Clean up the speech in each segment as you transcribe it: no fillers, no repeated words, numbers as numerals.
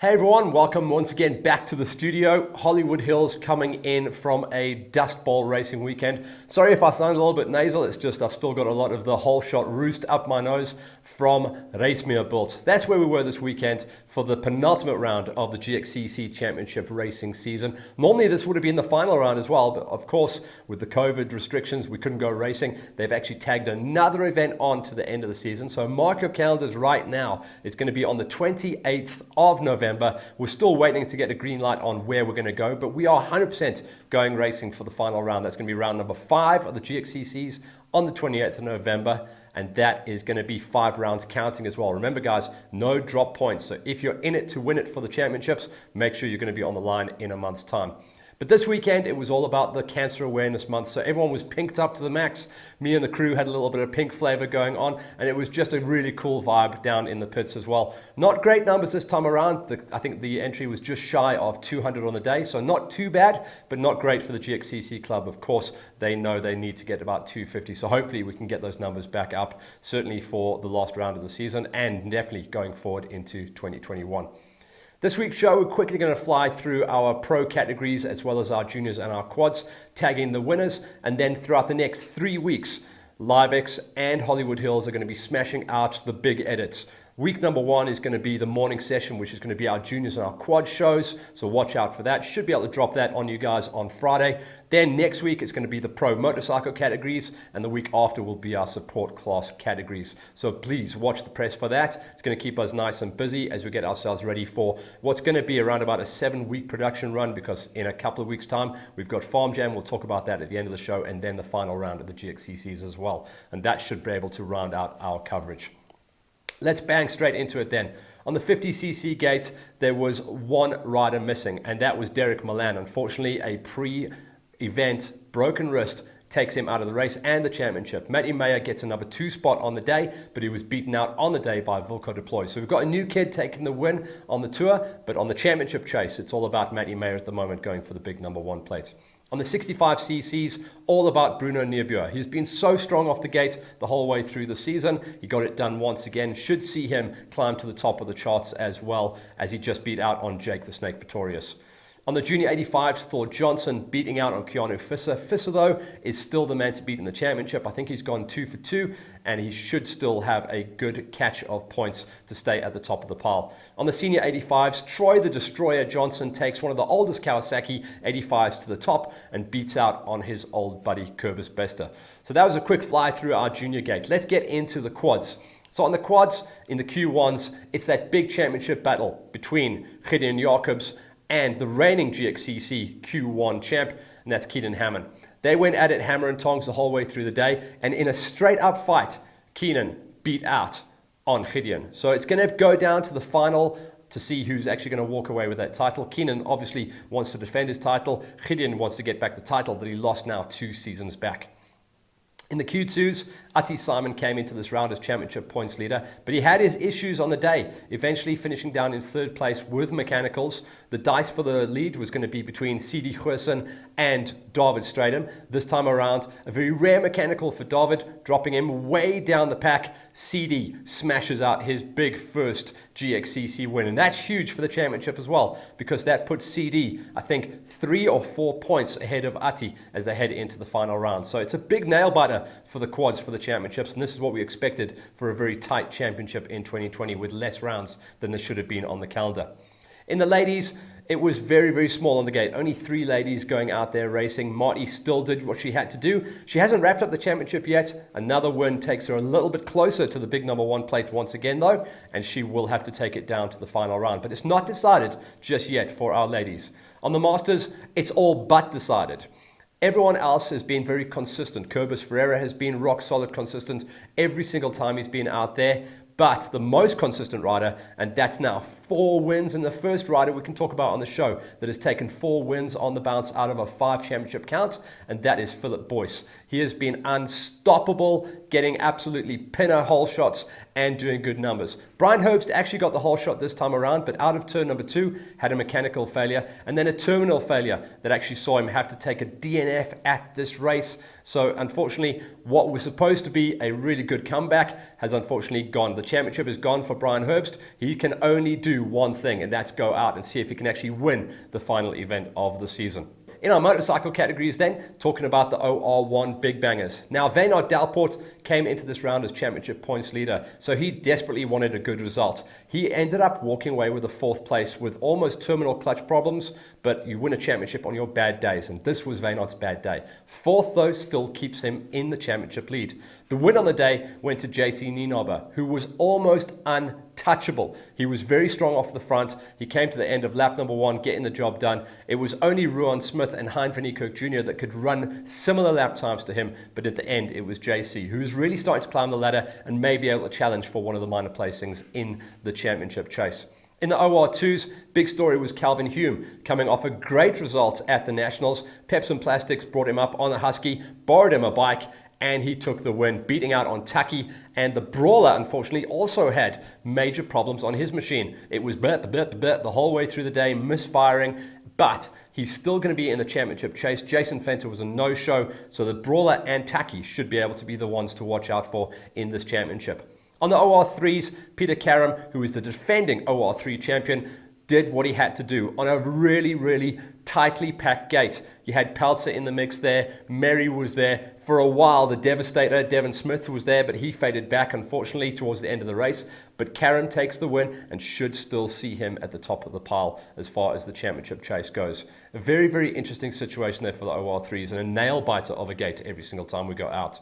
Hey everyone, welcome once again back to the studio. Hollywood Hills coming in from a Dust Bowl racing weekend. Sorry if I sound a little bit nasal, it's just I've still got a lot of the whole shot roost up my nose from Racemere Bult. That's where we were this weekend for the penultimate round of the GXCC Championship racing season. Normally this would have been the final round as well, but of course with the COVID restrictions we couldn't go racing. They've actually tagged another event on to the end of the season. So mark your calendars right now. It's going to be on the 28th of November. We're still waiting to get a green light on where we're going to go, but we are 100% going racing for the final round. That's going to be round number 5 of the GXCCs on the 28th of November. And that is going to be 5 rounds counting as well. Remember guys, no drop points. So if you're in it to win it for the championships, make sure you're going to be on the line in a month's time. But this weekend, it was all about the Cancer Awareness Month. So everyone was pinked up to the max. Me and the crew had a little bit of pink flavor going on. And it was just a really cool vibe down in the pits as well. Not great numbers this time around. I think the entry was just shy of 200 on the day. So not too bad, but not great for the GXCC club. Of course, they know they need to get about 250. So hopefully we can get those numbers back up, certainly for the last round of the season and definitely going forward into 2021. This week's show, we're quickly going to fly through our pro categories as well as our juniors and our quads, tagging the winners, and then throughout the next 3 weeks, LiveX and Hollywood Hills are going to be smashing out the big edits. Week number 1 is going to be the morning session, which is going to be our juniors and our quad shows. So watch out for that. Should be able to drop that on you guys on Friday. Then next week, it's going to be the pro motorcycle categories. And the week after will be our support class categories. So please watch the press for that. It's going to keep us nice and busy as we get ourselves ready for what's going to be around about a 7-week production run. Because in a couple of weeks' time, we've got Farm Jam. We'll talk about that at the end of the show. And then the final round of the GXCCs as well. And that should be able to round out our coverage. Let's bang straight into it then. On the 50cc gate, there was one rider missing, and that was Derek Milan. Unfortunately, a pre-event broken wrist takes him out of the race and the championship. Matty Mayer gets a number 2 spot on the day, but he was beaten out on the day by Wilco Deploy. So we've got a new kid taking the win on the tour, but on the championship chase, it's all about Matty Mayer at the moment going for the big number 1 plate. On the 65cc's, all about Bruno Niebuhr. He's been so strong off the gate the whole way through the season. He got it done once again. Should see him climb to the top of the charts as well, as he just beat out on Jake the Snake Pretorius. On the Junior 85s, Thor Johnson beating out on Keanu Fisser. Fisser, though, is still the man to beat in the championship. I think he's gone 2 for 2, and he should still have a good catch of points to stay at the top of the pile. On the Senior 85s, Troy the Destroyer Johnson takes one of the oldest Kawasaki 85s to the top and beats out on his old buddy, Kurbis Bester. So that was a quick fly through our junior gate. Let's get into the quads. So on the quads, in the Q1s, it's that big championship battle between Gideon Jacobs and the reigning GXCC Q1 champ, and that's Keenan Hammond. They went at it hammer and tongs the whole way through the day, and in a straight up fight, Keenan beat out on Gideon. So it's going to go down to the final to see who's actually going to walk away with that title. Keenan obviously wants to defend his title. Gideon wants to get back the title that he lost now 2 seasons back. In the Q2s, Ati Simon came into this round as championship points leader, but he had his issues on the day, eventually finishing down in 3rd place with mechanicals. The dice for the lead was going to be between CD Goosen and David Stradham. This time around, a very rare mechanical for David, dropping him way down the pack. CD smashes out his big first GXCC win, and that's huge for the championship as well, because that puts CD, I think, 3 or 4 points ahead of Ati as they head into the final round. So it's a big nail-biter for the quads for the championships, and this is what we expected for a very tight championship in 2020 with less rounds than there should have been on the calendar. In the ladies, it was very, very small on the gate. Only 3 ladies going out there racing. Marty still did what she had to do. She hasn't wrapped up the championship yet. Another win takes her a little bit closer to the big number 1 plate once again, though, and she will have to take it down to the final round. But it's not decided just yet for our ladies. On the Masters, it's all but decided. Everyone else has been very consistent. Kurbis Ferreira has been rock solid consistent every single time he's been out there. But the most consistent rider, and that's now 4 wins, and the first rider we can talk about on the show that has taken 4 wins on the bounce out of a 5 championship count, and that is Philip Boyce. He has been unstoppable, getting absolutely pinner hole shots and doing good numbers. Brian Herbst actually got the hole shot this time around, but out of turn number 2, had a mechanical failure, and then a terminal failure that actually saw him have to take a DNF at this race. So unfortunately, what was supposed to be a really good comeback has unfortunately gone. The championship is gone for Brian Herbst. He can only do do one thing, and that's go out and see if he can actually win the final event of the season. In our motorcycle categories then, talking about the OR1 Big Bangers. Now, Wynand Delport came into this round as championship points leader, so he desperately wanted a good result. He ended up walking away with a 4th place with almost terminal clutch problems, but you win a championship on your bad days, and this was Wynand's bad day. 4th, though, still keeps him in the championship lead. The win on the day went to JC Nienaber, who was almost untouchable. He was very strong off the front. He came to the end of lap number 1, getting the job done. It was only Ruan Smith and Hein van Niekerk Jr. that could run similar lap times to him, but at the end it was JC, who was really starting to climb the ladder and may be able to challenge for one of the minor placings in the championship chase. In the OR2s, big story was Calvin Hume, coming off a great result at the Nationals. Pepsi Plastics brought him up on a Husky, borrowed him a bike, and he took the win, beating out on Taki. And the Brawler, unfortunately, also had major problems on his machine. It was the whole way through the day, misfiring, but he's still going to be in the championship chase. Jason Fenter was a no-show, so the Brawler and Taki should be able to be the ones to watch out for in this championship. On the OR3s, Peter Karam, who is the defending OR3 champion, did what he had to do on a really, really tightly packed gate. You had Peltzer in the mix there. Mary was there. For a while, the Devastator, Devon Smith, was there, but he faded back, unfortunately, towards the end of the race. But Karam takes the win and should still see him at the top of the pile as far as the championship chase goes. A very, very interesting situation there for the OR3s and a nail-biter of a gate every single time we go out.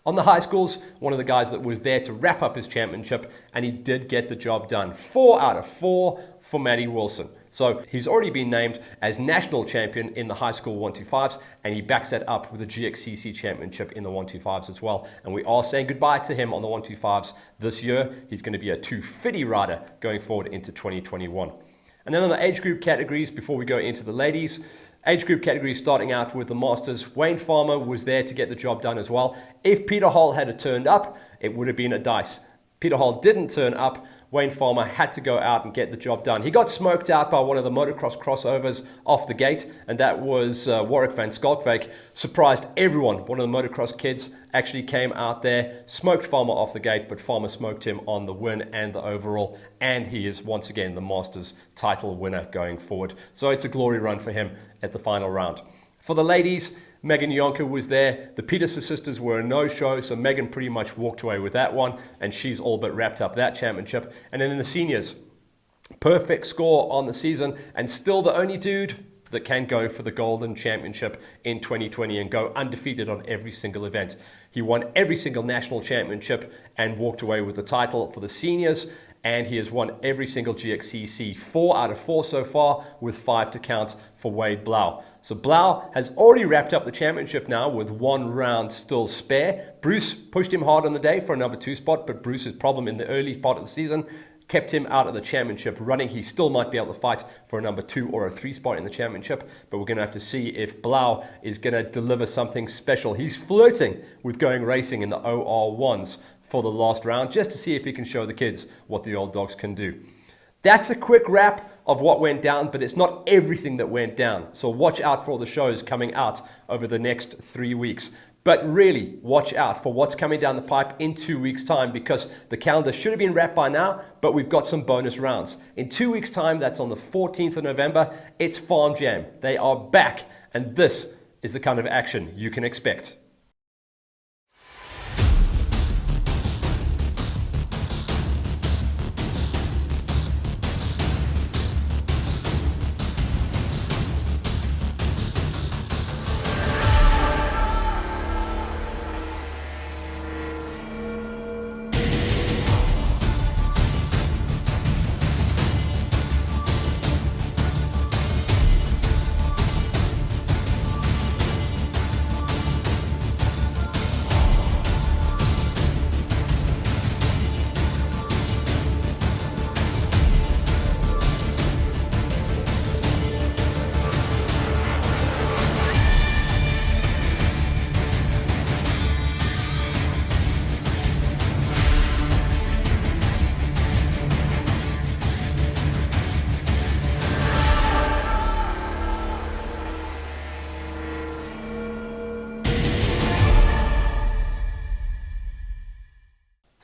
On the high schools, one of the guys that was there to wrap up his championship, and he did get the job done. 4 out of 4 for Matty Wilson. So he's already been named as national champion in the high school 125s, and he backs that up with the GXCC championship in the 125s as well. And we are saying goodbye to him on the 125s this year. He's going to be a 250 rider going forward into 2021. And then on the age group categories, before we go into the ladies, age group category starting out with the Masters, Wayne Farmer was there to get the job done as well. If Peter Hall had turned up, it would have been a dice. Peter Hall didn't turn up. Wayne Farmer had to go out and get the job done. He got smoked out by one of the motocross crossovers off the gate, and that was Warwick van Skalkwyk. Surprised everyone. One of the motocross kids actually came out there, smoked Farmer off the gate, but Farmer smoked him on the win and the overall, and he is once again the Masters title winner going forward. So it's a glory run for him at the final round. For the ladies, Megan Yonker was there. The Peterson sisters were a no-show, so Megan pretty much walked away with that one, and she's all but wrapped up that championship. And then in the seniors, perfect score on the season, and still the only dude that can go for the Golden Championship in 2020 and go undefeated on every single event. He won every single national championship and walked away with the title for the seniors, and he has won every single GXCC, 4 out of 4 so far, with 5 to count for Wade Blau. So Blau has already wrapped up the championship now with 1 round still spare. Bruce pushed him hard on the day for a number 2 spot, but Bruce's problem in the early part of the season kept him out of the championship running. He still might be able to fight for a number 2 or a 3 spot in the championship, but we're going to have to see if Blau is going to deliver something special. He's flirting with going racing in the OR1s for the last round, just to see if he can show the kids what the old dogs can do. That's a quick wrap of what went down, but it's not everything that went down. So watch out for all the shows coming out over the next 3 weeks. But really, watch out for what's coming down the pipe in 2 weeks' time, because the calendar should have been wrapped by now, but we've got some bonus rounds. In 2 weeks' time, that's on the 14th of November, it's Farm Jam. They are back, and this is the kind of action you can expect.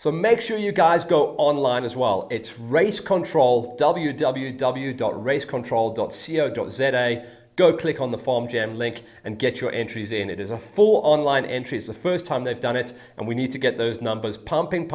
So make sure you guys go online as well. It's Race Control, www.racecontrol.co.za. Go click on the Farm Jam link and get your entries in. It is a full online entry. It's the first time they've done it, and we need to get those numbers pumping,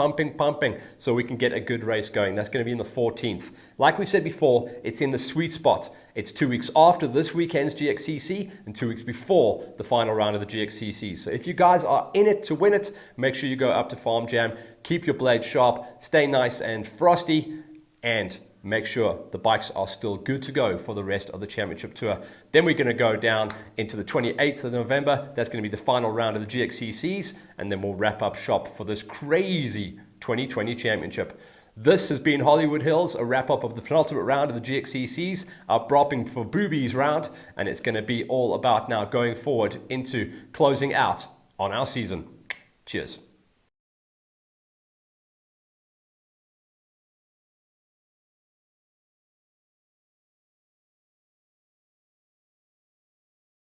so we can get a good race going. That's going to be in the 14th. Like we said before, it's in the sweet spot. It's 2 weeks after this weekend's GXCC and 2 weeks before the final round of the GXCC. So if you guys are in it to win it, make sure you go up to Farm Jam, keep your blade sharp, stay nice and frosty, and make sure the bikes are still good to go for the rest of the championship tour. Then we're going to go down into the 28th of November. That's going to be the final round of the GXCCs, and then we'll wrap up shop for this crazy 2020 championship. This has been Hollywood Hills, a wrap-up of the penultimate round of the GXCCs, our Bropping for Boobies round, and it's going to be all about now going forward into closing out on our season. Cheers.